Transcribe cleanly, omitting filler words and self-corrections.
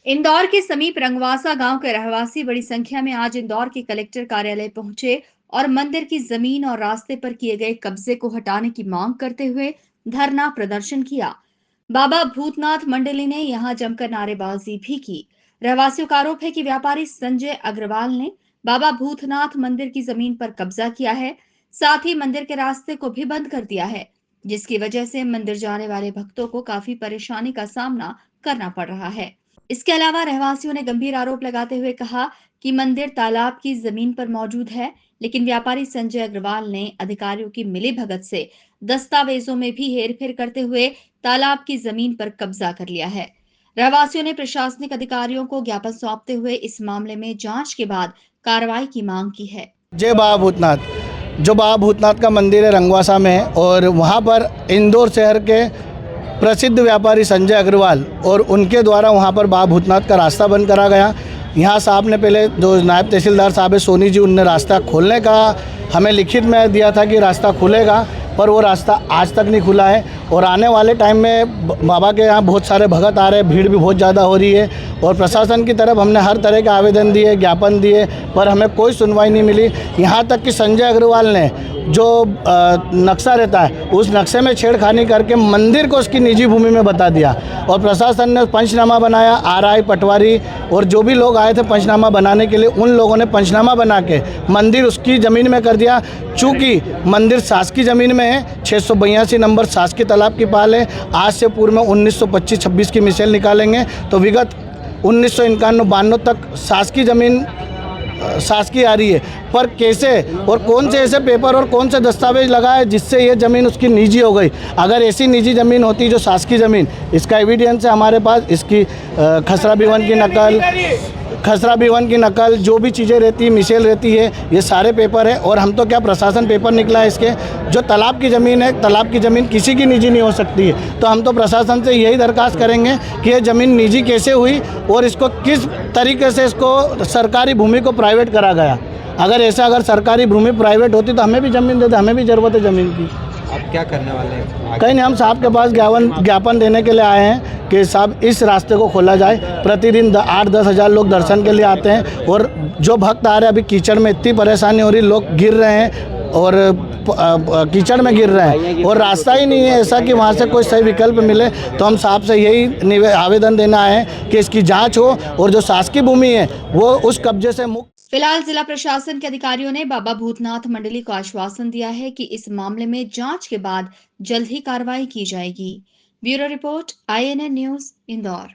इंदौर के समीप रंगवासा गांव के रहवासी बड़ी संख्या में आज इंदौर के कलेक्टर कार्यालय पहुंचे और मंदिर की जमीन और रास्ते पर किए गए कब्जे को हटाने की मांग करते हुए धरना प्रदर्शन किया। बाबा भूतनाथ मंडली ने यहां जमकर नारेबाजी भी की। रहवासियों का आरोप है कि व्यापारी संजय अग्रवाल ने बाबा भूतनाथ मंदिर की जमीन पर कब्जा किया है, साथ ही मंदिर के रास्ते को भी बंद कर दिया है, जिसकी वजह से मंदिर जाने वाले भक्तों को काफी परेशानी का सामना करना पड़ रहा है। इसके अलावा रहवासियों ने गंभीर आरोप लगाते हुए कहा कि मंदिर तालाब की जमीन पर मौजूद है, लेकिन व्यापारी संजय अग्रवाल ने अधिकारियों की मिलीभगत से दस्तावेजों में भी हेरफेर करते हुए तालाब की जमीन पर कब्जा कर लिया है। रहवासियों ने प्रशासनिक अधिकारियों को ज्ञापन सौंपते हुए इस मामले में जांच के बाद कार्रवाई की मांग की है। जय बाबा भूतनाथ। जो बाबा भूतनाथ का मंदिर है रंगवासा में, और वहाँ पर इंदौर शहर के प्रसिद्ध व्यापारी संजय अग्रवाल और उनके द्वारा वहाँ पर बाबा भूतनाथ का रास्ता बंद करा गया। यहाँ साहब ने पहले जो नायब तहसीलदार साहब है सोनी जी, उनने रास्ता खोलने का हमें लिखित में दिया था कि रास्ता खुलेगा, पर वो रास्ता आज तक नहीं खुला है। और आने वाले टाइम में बाबा के यहाँ बहुत सारे भगत आ रहे हैं, भीड़ भी बहुत ज़्यादा हो रही है, और प्रशासन की तरफ हमने हर तरह के आवेदन दिए, ज्ञापन दिए, पर हमें कोई सुनवाई नहीं मिली। यहाँ तक कि संजय अग्रवाल ने जो नक्शा रहता है उस नक्शे में छेड़खानी करके मंदिर को उसकी निजी भूमि में बता दिया, और प्रशासन ने पंचनामा बनाया। आरआई पटवारी और जो भी लोग आए थे पंचनामा बनाने के लिए, उन लोगों ने पंचनामा बना के मंदिर उसकी ज़मीन में कर दिया। चूँकि मंदिर शासकीय ज़मीन में है, 682 नंबर शासकीय तालाब की पाल है। आज से पूर्व में 1925-26 की मिसाल निकालेंगे तो विगत 1991-92 तक शासकीय ज़मीन शासकीय आ रही है, पर कैसे और कौन से ऐसे पेपर और कौन से दस्तावेज लगा है जिससे ये ज़मीन उसकी निजी हो गई। अगर ऐसी निजी ज़मीन होती जो शासकीय ज़मीन, इसका एविडेंस है हमारे पास, इसकी खसरा बीवन की नकल, जो भी चीज़ें रहती है, मिसेल रहती है, ये सारे पेपर है। और हम तो क्या, प्रशासन पेपर निकला है इसके। जो तालाब की ज़मीन है, तालाब की ज़मीन किसी की निजी नहीं हो सकती है, तो हम तो प्रशासन से यही दरख्वास्त करेंगे कि ये ज़मीन निजी कैसे हुई और इसको किस तरीके से इसको सरकारी भूमि को प्राइवेट करा गया। अगर सरकारी भूमि प्राइवेट होती तो हमें भी ज़मीन देते, हमें भी ज़रूरत है ज़मीन की। आप क्या करने वाले हैं? कहीं नहीं, हम साहब के पास ज्ञापन देने के लिए आए हैं कि साहब इस रास्ते को खोला जाए। प्रतिदिन 8-10 हज़ार लोग दर्शन के लिए आते हैं, और जो भक्त आ रहे हैं, अभी कीचड़ में इतनी परेशानी हो रही, लोग गिर रहे हैं और कीचड़ में गिर रहे हैं, और रास्ता ही नहीं है ऐसा कि वहाँ से कोई सही विकल्प मिले। तो हम साहब से यही आवेदन देना है कि इसकी जाँच हो और जो शासकीय भूमि है वो उस कब्जे से मुक्त। फिलहाल जिला प्रशासन के अधिकारियों ने बाबा भूतनाथ मंडली को आश्वासन दिया है कि इस मामले में जांच के बाद जल्द ही कार्रवाई की जाएगी। Bureau report, INN news, Indore.